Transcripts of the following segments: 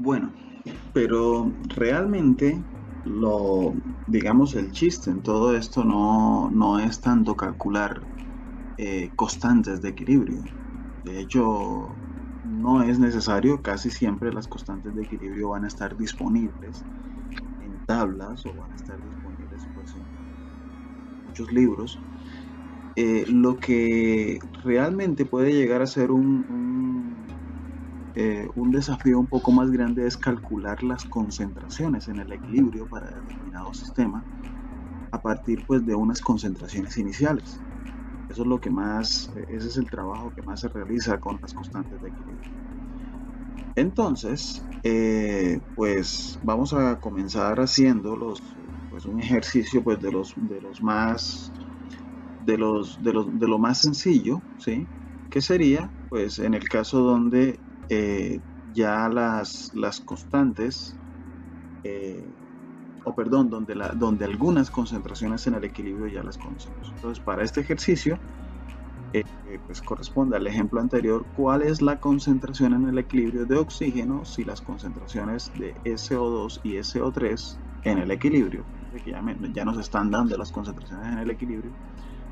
Bueno, pero realmente digamos, el chiste en todo esto no es tanto calcular constantes de equilibrio. De hecho, no es necesario, casi siempre las constantes de equilibrio van a estar disponibles en tablas o van a estar disponibles pues en muchos libros. Lo que realmente puede llegar a ser un desafío un poco más grande es calcular las concentraciones en el equilibrio para determinado sistema a partir pues de unas concentraciones iniciales. Eso es lo que más, ese es el trabajo que más se realiza con las constantes de equilibrio. Entonces, pues vamos a comenzar haciendo pues un ejercicio pues de los más, de lo más sencillo, ¿sí? Que sería, pues en el caso donde ya las constantes, eh, o perdón, donde algunas concentraciones en el equilibrio ya las conocemos. Entonces, para este ejercicio, pues corresponde al ejemplo anterior, ¿cuál es la concentración en el equilibrio de oxígeno si las concentraciones de SO2 y SO3 en el equilibrio, que ya nos están dando las concentraciones en el equilibrio,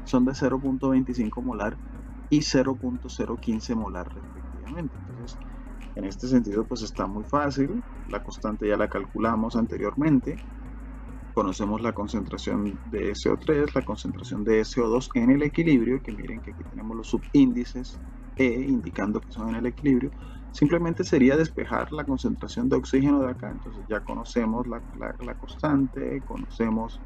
son de 0.25 molar y 0.015 molar respectivamente? Entonces, en este sentido, pues está muy fácil, la constante ya la calculamos anteriormente, conocemos la concentración de SO3, la concentración de SO2 en el equilibrio, que miren que aquí tenemos los subíndices E indicando que son en el equilibrio. Simplemente sería despejar la concentración de oxígeno de acá. Entonces ya conocemos la constante, conocemos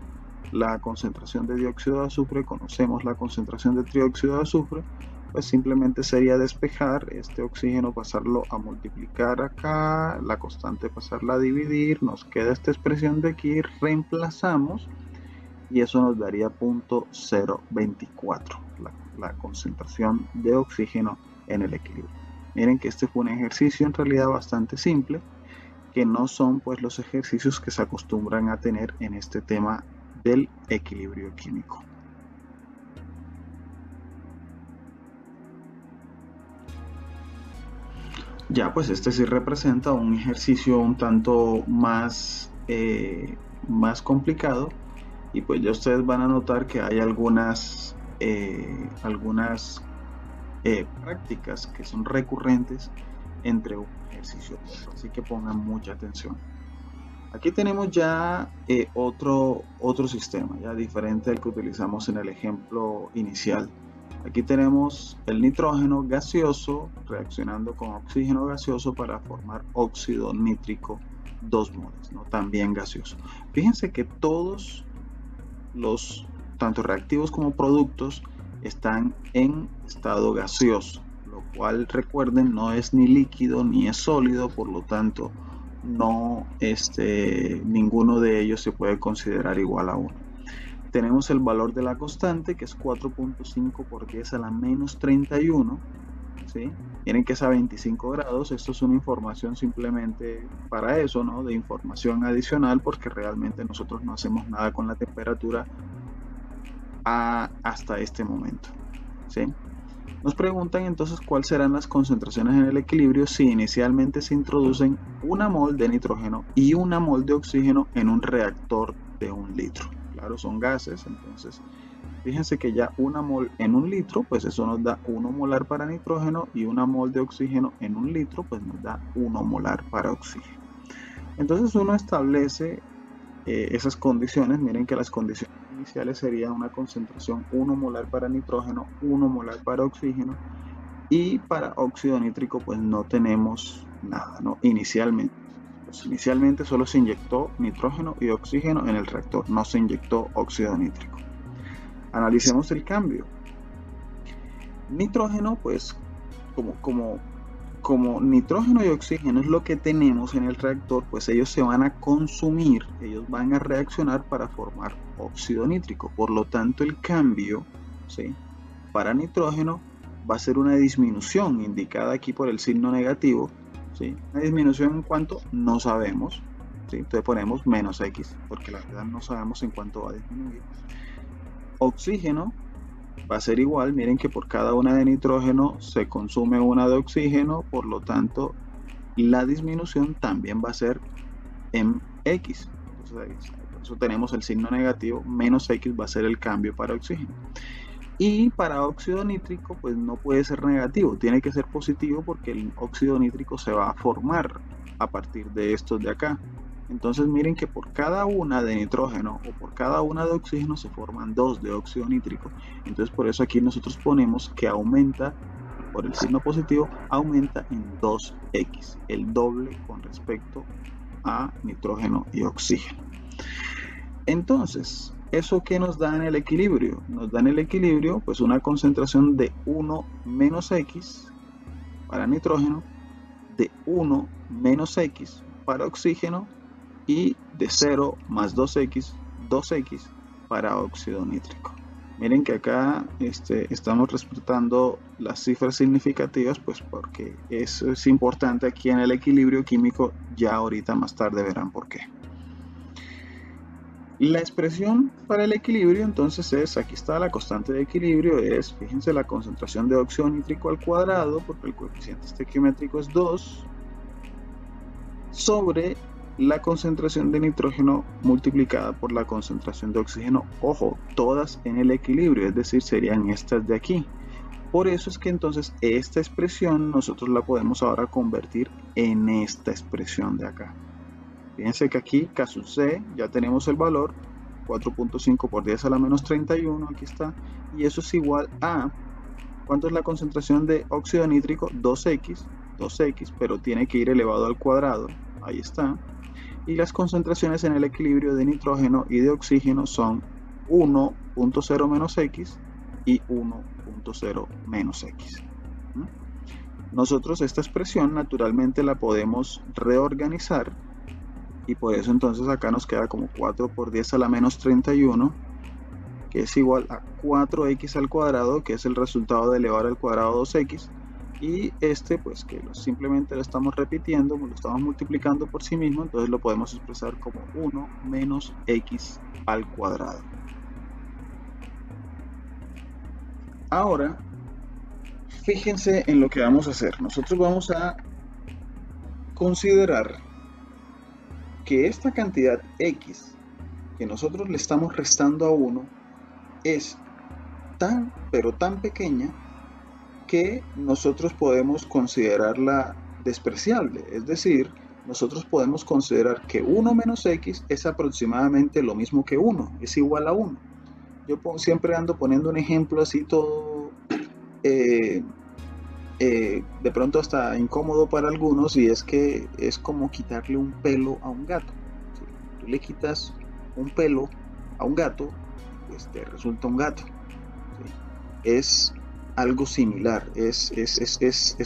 la concentración de dióxido de azufre, conocemos la concentración de trióxido de azufre, pues simplemente sería despejar este oxígeno, pasarlo a multiplicar acá, la constante pasarla a dividir, nos queda esta expresión de aquí, reemplazamos y eso nos daría 0.024, la concentración de oxígeno en el equilibrio. Miren que este fue un ejercicio en realidad bastante simple, que no son pues los ejercicios que se acostumbran a tener en este tema del equilibrio químico. Ya, pues este sí representa un ejercicio un tanto más complicado, y pues ya ustedes van a notar que hay algunas prácticas que son recurrentes entre un ejercicio y otro, así que pongan mucha atención. Aquí tenemos ya otro sistema, ya diferente al que utilizamos en el ejemplo inicial. Aquí tenemos el nitrógeno gaseoso reaccionando con oxígeno gaseoso para formar óxido nítrico 2 moles, ¿no? También gaseoso. Fíjense que todos los, tanto reactivos como productos, están en estado gaseoso, lo cual, recuerden, no es ni líquido ni es sólido, por lo tanto no, ninguno de ellos se puede considerar igual a 1. Tenemos el valor de la constante, que es 4.5 por 10 a la menos 31, ¿sí? Miren que es a 25 grados, esto es una información simplemente para eso, ¿no? De información adicional, porque realmente nosotros no hacemos nada con la temperatura hasta este momento, ¿sí? Nos preguntan entonces cuáles serán las concentraciones en el equilibrio si inicialmente se introducen una mol de nitrógeno y una mol de oxígeno en un reactor de 1 litro. Claro, son gases, entonces fíjense que ya una mol en 1 litro, pues eso nos da 1 molar para nitrógeno, y una mol de oxígeno en 1 litro, pues nos da 1 molar para oxígeno. Entonces uno establece esas condiciones. Miren que las condiciones iniciales serían una concentración 1 molar para nitrógeno, 1 molar para oxígeno, y para óxido nítrico pues no tenemos nada, ¿no? Inicialmente. Pues inicialmente solo se inyectó nitrógeno y oxígeno en el reactor, no se inyectó óxido nítrico. Analicemos el cambio. Nitrógeno, pues como nitrógeno y oxígeno es lo que tenemos en el reactor, pues ellos se van a consumir, ellos van a reaccionar para formar óxido nítrico. Por lo tanto, el cambio, ¿sí?, para nitrógeno va a ser una disminución, indicada aquí por el signo negativo, ¿sí? Una disminución en cuanto no sabemos, ¿sí? Entonces ponemos menos X, porque la verdad no sabemos en cuánto va a disminuir. Oxígeno va a ser igual, miren que por cada una de nitrógeno se consume una de oxígeno, por lo tanto la disminución también va a ser en X. Entonces, por eso tenemos el signo negativo, menos X va a ser el cambio para oxígeno. Y para óxido nítrico, pues no puede ser negativo, tiene que ser positivo porque el óxido nítrico se va a formar a partir de estos de acá. Entonces miren que por cada una de nitrógeno o por cada una de oxígeno se forman 2 de óxido nítrico. Entonces por eso aquí nosotros ponemos que aumenta, por el signo positivo, aumenta en 2X, el doble con respecto a nitrógeno y oxígeno. Entonces, ¿eso qué nos da en el equilibrio? Nos da en el equilibrio pues una concentración de 1 menos X para nitrógeno, de 1 menos X para oxígeno y de 0 más 2X para óxido nítrico. Miren que acá estamos respetando las cifras significativas, pues porque eso es importante aquí en el equilibrio químico. Ya ahorita más tarde verán por qué. La expresión para el equilibrio entonces es, aquí está la constante de equilibrio, es, fíjense, la concentración de óxido nítrico al cuadrado, porque el coeficiente estequiométrico es 2, sobre la concentración de nitrógeno multiplicada por la concentración de oxígeno, ojo, todas en el equilibrio, es decir, serían estas de aquí. Por eso es que entonces esta expresión nosotros la podemos ahora convertir en esta expresión de acá. Fíjense que aquí, caso C, ya tenemos el valor, 4.5 por 10 a la menos 31, aquí está, y eso es igual a, ¿cuánto es la concentración de óxido nítrico? 2X, pero tiene que ir elevado al cuadrado, ahí está, y las concentraciones en el equilibrio de nitrógeno y de oxígeno son 1.0 menos X y 1.0 menos X. Nosotros esta expresión naturalmente la podemos reorganizar y por eso entonces acá nos queda como 4 por 10 a la menos 31, que es igual a 4x al cuadrado, que es el resultado de elevar al cuadrado 2x, y pues que simplemente lo estamos repitiendo, lo estamos multiplicando por sí mismo, entonces lo podemos expresar como 1 menos x al cuadrado. Ahora, fíjense en lo que vamos a hacer. Nosotros vamos a considerar que esta cantidad X que nosotros le estamos restando a 1 es pero tan pequeña que nosotros podemos considerarla despreciable. Es decir, nosotros podemos considerar que 1 menos X es aproximadamente lo mismo que 1, es igual a 1. Yo siempre ando poniendo un ejemplo así todo de pronto hasta incómodo para algunos, y es que es como quitarle un pelo a un gato. Si tú le quitas un pelo a un gato, pues te resulta un gato. ¿Sí? Es algo similar, es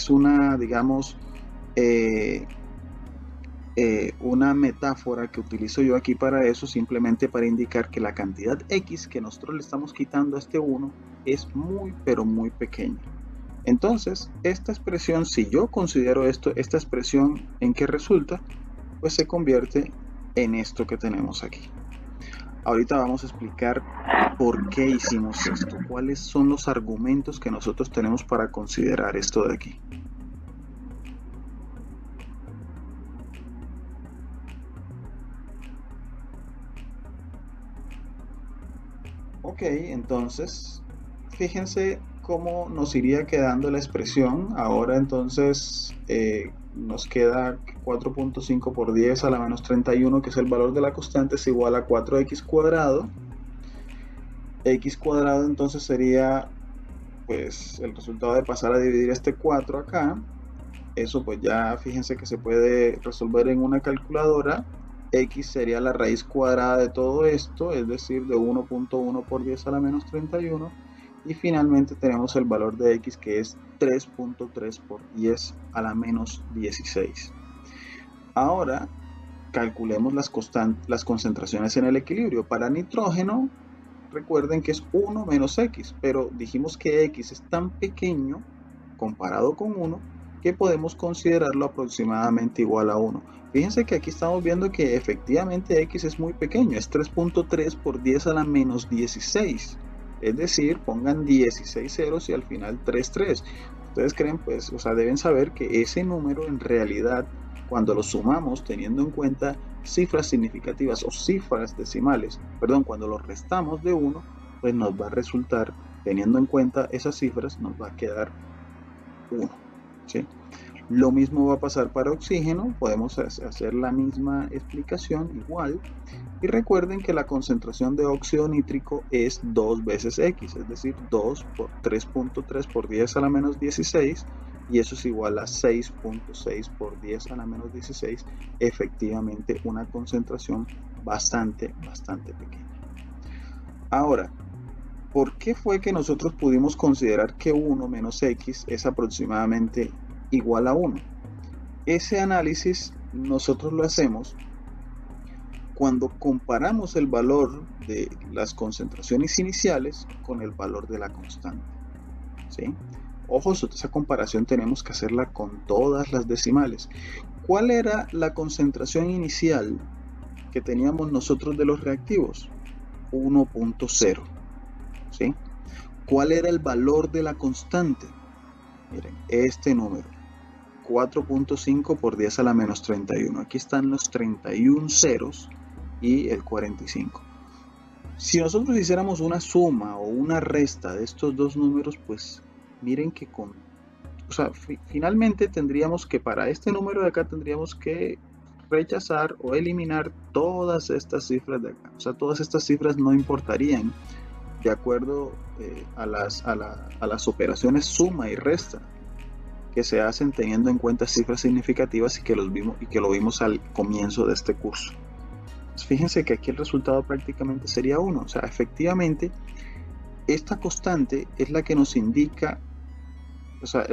una, digamos, una metáfora que utilizo yo aquí para eso, simplemente para indicar que la cantidad X que nosotros le estamos quitando a este 1 es muy, pero muy pequeña. Entonces, esta expresión, si yo considero esta expresión, ¿en qué resulta? Pues se convierte en esto que tenemos aquí. Ahorita vamos a explicar por qué hicimos esto, cuáles son los argumentos que nosotros tenemos para considerar esto de aquí. Ok, entonces, fíjense cómo nos iría quedando la expresión. Ahora entonces nos queda 4.5 por 10 a la menos 31, que es el valor de la constante, es igual a 4x cuadrado. X cuadrado entonces sería pues el resultado de pasar a dividir este 4 acá. Eso pues ya fíjense que se puede resolver en una calculadora. X sería la raíz cuadrada de todo esto, es decir, de 1.1 por 10 a la menos 31. Y finalmente tenemos el valor de X, que es 3.3 por 10 a la menos 16. Ahora calculemos las concentraciones en el equilibrio. Para nitrógeno, recuerden que es 1 menos X, pero dijimos que X es tan pequeño comparado con 1 que podemos considerarlo aproximadamente igual a 1. Fíjense que aquí estamos viendo que efectivamente X es muy pequeño, es 3.3 por 10 a la menos 16. Es decir, pongan 16 ceros y al final 3,3. Ustedes creen, pues, o sea, deben saber que ese número en realidad cuando los sumamos teniendo en cuenta cifras significativas o cifras decimales, perdón, cuando los restamos de 1, pues nos va a resultar, teniendo en cuenta esas cifras, nos va a quedar 1, ¿sí? Lo mismo va a pasar para oxígeno, podemos hacer la misma explicación igual. Y recuerden que la concentración de óxido nítrico es 2 veces X, es decir, 2 por 3.3 por 10 a la menos 16, y eso es igual a 6.6 por 10 a la menos 16, efectivamente una concentración bastante pequeña. Ahora, ¿por qué fue que nosotros pudimos considerar que 1 menos X es aproximadamente igual a 1? Ese análisis nosotros lo hacemos cuando comparamos el valor de las concentraciones iniciales con el valor de la constante, ¿sí? Ojo, esa comparación tenemos que hacerla con todas las decimales. ¿Cuál era la concentración inicial que teníamos nosotros de los reactivos? 1.0, ¿sí? ¿Cuál era el valor de la constante? Miren, este número, 4.5 por 10 a la menos 31. Aquí están los 31 ceros y el 45. Si nosotros hiciéramos una suma o una resta de estos dos números, pues miren que finalmente tendríamos que, para este número de acá, tendríamos que rechazar o eliminar todas estas cifras de acá. O sea, todas estas cifras no importarían de acuerdo a las operaciones suma y resta que se hacen teniendo en cuenta cifras significativas y que lo vimos al comienzo de este curso. Fíjense que aquí el resultado prácticamente sería 1. O sea, efectivamente, esta constante es la que nos indica, o sea,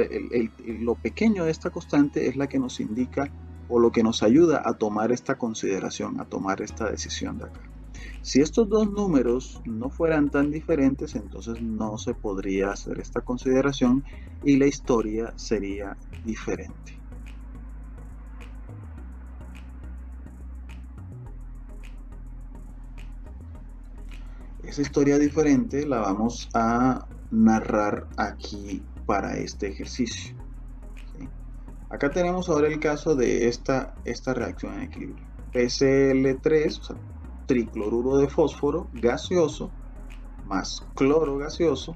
lo pequeño de esta constante es la que nos indica o lo que nos ayuda a tomar esta consideración, a tomar esta decisión de acá. Si estos dos números no fueran tan diferentes, entonces no se podría hacer esta consideración y la historia sería diferente. Esa historia diferente la vamos a narrar aquí para este ejercicio, ¿sí? Acá tenemos ahora el caso de esta reacción en equilibrio. PCl3, o sea, tricloruro de fósforo gaseoso más cloro gaseoso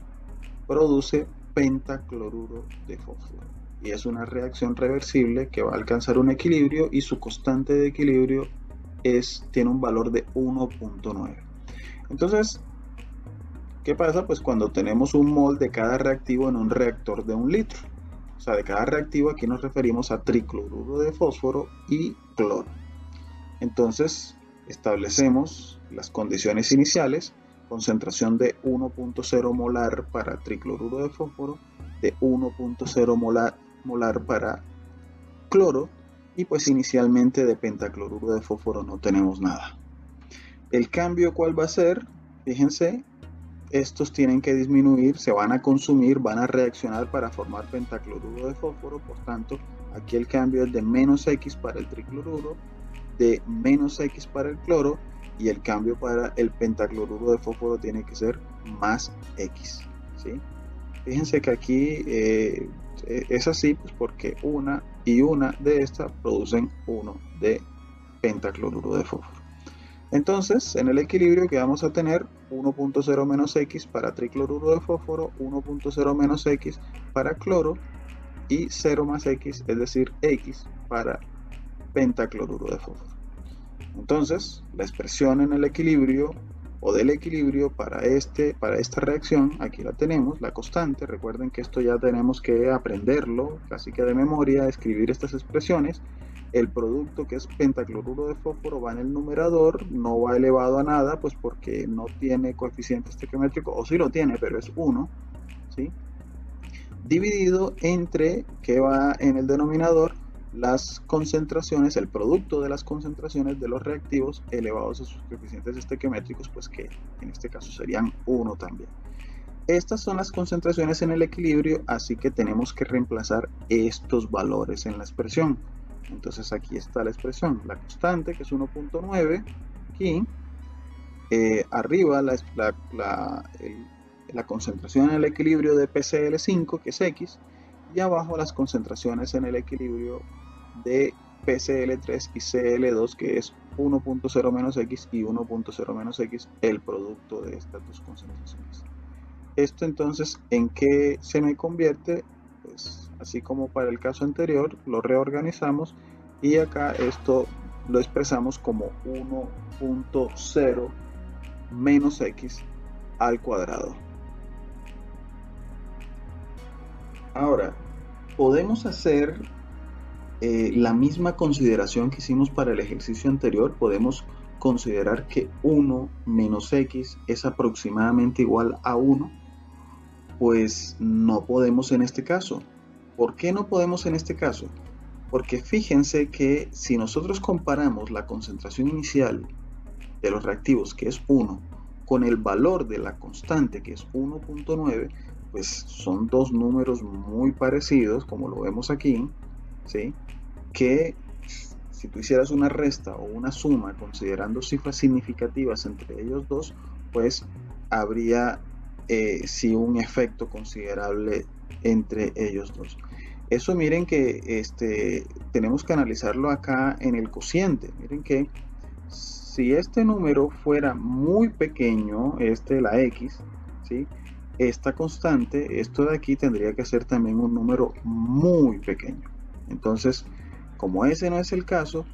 produce pentacloruro de fósforo. Y es una reacción reversible que va a alcanzar un equilibrio y su constante de equilibrio tiene un valor de 1.9. Entonces, ¿qué pasa? Pues cuando tenemos un mol de cada reactivo en un reactor de 1 litro. O sea, de cada reactivo aquí nos referimos a tricloruro de fósforo y cloro. Entonces, establecemos las condiciones iniciales, concentración de 1.0 molar para tricloruro de fósforo, de 1.0 molar para cloro, y pues inicialmente de pentacloruro de fósforo no tenemos nada. El cambio, ¿cuál va a ser? Fíjense, estos tienen que disminuir, se van a consumir, van a reaccionar para formar pentacloruro de fósforo. Por tanto, aquí el cambio es de menos X para el tricloruro, de menos X para el cloro, y el cambio para el pentacloruro de fósforo tiene que ser más X, ¿sí? Fíjense que aquí es así, pues porque una y una de estas producen 1 de pentacloruro de fósforo. Entonces, en el equilibrio que vamos a tener 1.0 menos X para tricloruro de fósforo, 1.0 menos X para cloro y 0 más X, es decir, X para pentacloruro de fósforo. Entonces, la expresión en el equilibrio o del equilibrio para esta reacción, aquí la tenemos, la constante. Recuerden que esto ya tenemos que aprenderlo, casi que de memoria, escribir estas expresiones. El producto, que es pentacloruro de fósforo, va en el numerador, no va elevado a nada, pues porque no tiene coeficiente estequiométrico, o sí lo tiene, pero es 1, ¿sí? Dividido entre, que va en el denominador, las concentraciones, el producto de las concentraciones de los reactivos elevados a sus coeficientes estequiométricos, pues que en este caso serían 1 también. Estas son las concentraciones en el equilibrio, así que tenemos que reemplazar estos valores en la expresión. Entonces aquí está la expresión, la constante, que es 1.9, aquí, arriba la concentración en el equilibrio de PCl5, que es X, y abajo las concentraciones en el equilibrio de PCl3 y Cl2, que es 1.0 menos X y 1.0 menos X, el producto de estas dos concentraciones. Esto entonces, ¿en qué se me convierte? Pues así como para el caso anterior, lo reorganizamos y acá esto lo expresamos como 1.0 menos X al cuadrado. Ahora, podemos hacer la misma consideración que hicimos para el ejercicio anterior. Podemos considerar que 1 menos X es aproximadamente igual a 1. Pues no podemos en este caso. ¿Por qué no podemos en este caso? Porque fíjense que si nosotros comparamos la concentración inicial de los reactivos, que es 1, con el valor de la constante, que es 1.9, pues son dos números muy parecidos, como lo vemos aquí, ¿sí? Que si tú hicieras una resta o una suma considerando cifras significativas entre ellos dos, pues habría sí un efecto considerable entre ellos dos. Eso miren que tenemos que analizarlo acá en el cociente. Miren que si este número fuera muy pequeño, la X, ¿sí? Esta constante, esto de aquí tendría que ser también un número muy pequeño. Entonces, como ese no es el caso,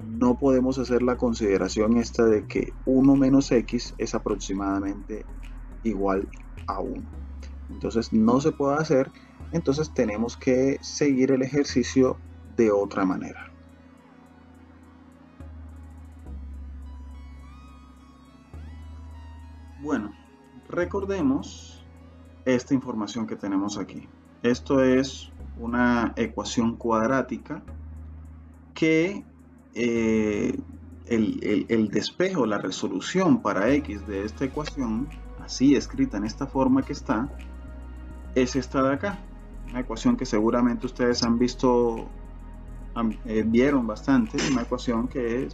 no podemos hacer la consideración esta de que 1 menos X es aproximadamente igual a 1. Entonces no se puede hacer, entonces tenemos que seguir el ejercicio de otra manera. Bueno, recordemos esta información que tenemos aquí. Esto es una ecuación cuadrática que el despejo, la resolución para X de esta ecuación, así escrita en esta forma que está, es esta de acá. Una ecuación que seguramente ustedes han visto, vieron bastante, una ecuación que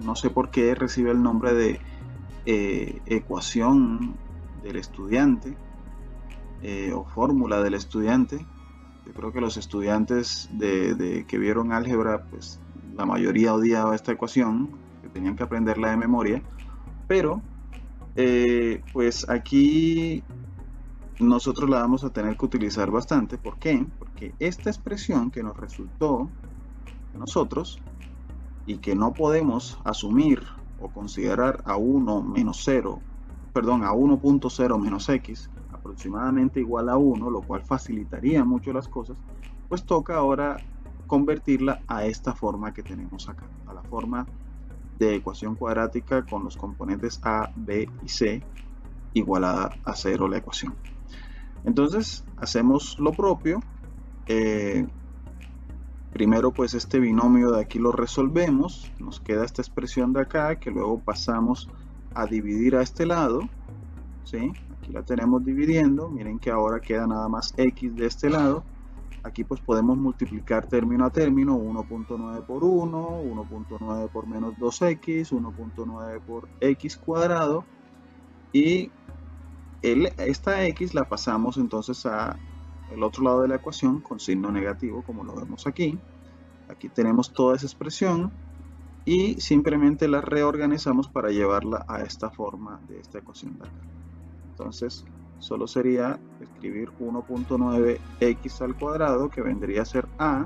no sé por qué recibe el nombre de ecuación del estudiante o fórmula del estudiante. Yo creo que los estudiantes que vieron álgebra, pues la mayoría odiaba esta ecuación, que tenían que aprenderla de memoria, pero pues aquí nosotros la vamos a tener que utilizar bastante. ¿Por qué? Porque esta expresión que nos resultó a nosotros y que no podemos asumir o considerar a 1 menos 0, perdón, a 1.0 menos X aproximadamente igual a 1, lo cual facilitaría mucho las cosas, pues toca ahora convertirla a esta forma que tenemos acá, a la forma de ecuación cuadrática con los componentes A, B y C igualada a 0 la ecuación. Entonces hacemos lo propio. Primero pues este binomio de aquí lo resolvemos, nos queda esta expresión de acá que luego pasamos a dividir a este lado, ¿sí? Aquí la tenemos dividiendo, miren que ahora queda nada más X de este lado. Aquí pues podemos multiplicar término a término, 1.9 por 1, 1.9 por menos 2X, 1.9 por X cuadrado, y esta X la pasamos entonces a el otro lado de la ecuación con signo negativo, como lo vemos aquí. Aquí tenemos toda esa expresión y simplemente la reorganizamos para llevarla a esta forma de esta ecuación de acá. Entonces solo sería escribir 1.9x al cuadrado, que vendría a ser a,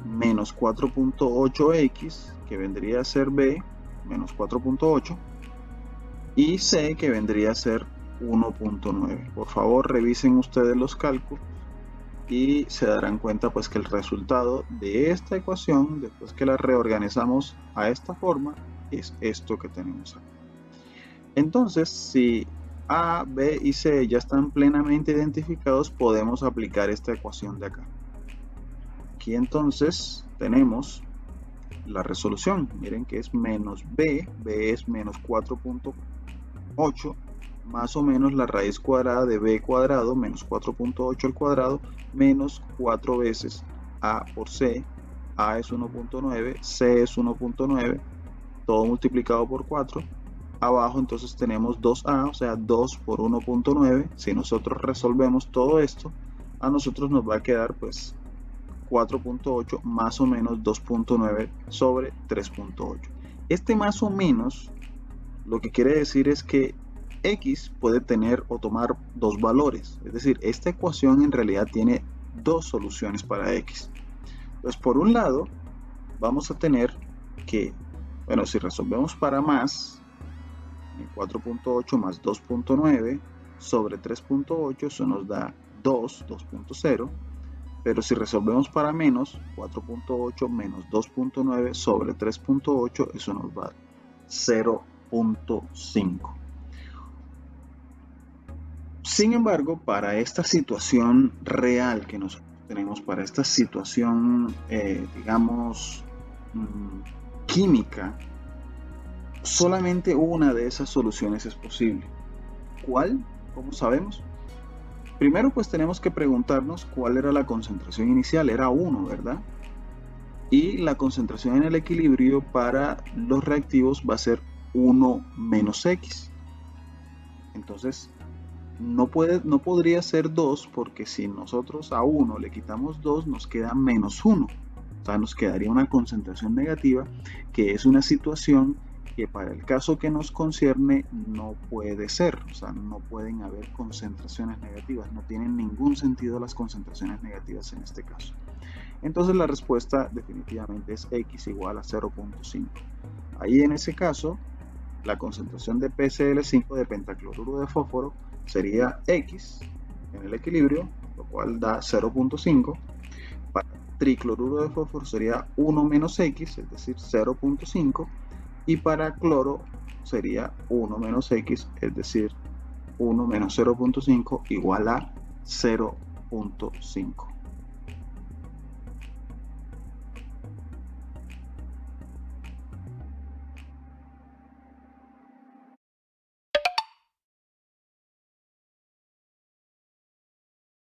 menos 4.8x, que vendría a ser b, menos 4.8, y c, que vendría a ser 1.9. Por favor, revisen ustedes los cálculos y se darán cuenta pues que el resultado de esta ecuación, después que la reorganizamos a esta forma, es esto que tenemos aquí. Entonces, si A, B y C ya están plenamente identificados, podemos aplicar esta ecuación de acá. Aquí entonces tenemos la resolución. Miren que es menos B, B es menos 4.8, más o menos la raíz cuadrada de B cuadrado, menos 4.8 al cuadrado, menos 4 veces A por C. A es 1.9, C es 1.9, todo multiplicado por 4. Abajo entonces tenemos 2A, o sea 2 por 1.9. Si nosotros resolvemos todo esto, a nosotros nos va a quedar pues 4.8 más o menos 2.9 sobre 3.8. Este más o menos lo que quiere decir es que X puede tener o tomar dos valores. Es decir, esta ecuación en realidad tiene dos soluciones para X. Entonces, por un lado, vamos a tener que, bueno, si resolvemos para más, 4.8 más 2.9 sobre 3.8, eso nos da 2.0. Pero si resolvemos para menos, 4.8 menos 2.9 sobre 3.8, eso nos va a 0.5. Sin embargo, para esta situación real que nosotros tenemos, para esta situación, digamos, química, solamente una de esas soluciones es posible. ¿Cuál? ¿Cómo sabemos? Primero, pues tenemos que preguntarnos cuál era la concentración inicial. Era 1, ¿verdad? Y la concentración en el equilibrio para los reactivos va a ser 1 menos X. Entonces, no podría ser 2, porque si nosotros a 1 le quitamos 2, nos queda menos 1. O sea, nos quedaría una concentración negativa, que es una situación que para el caso que nos concierne no puede ser. O sea, no pueden haber concentraciones negativas. No tienen ningún sentido las concentraciones negativas en este caso. Entonces la respuesta definitivamente es X igual a 0.5. Ahí en ese caso, la concentración de PCl5 de pentacloruro de fósforo sería X en el equilibrio, lo cual da 0.5. Para tricloruro de fósforo sería 1 menos X, es decir, 0.5. Y para cloro sería 1 menos X, es decir, 1 menos 0.5 igual a 0.5.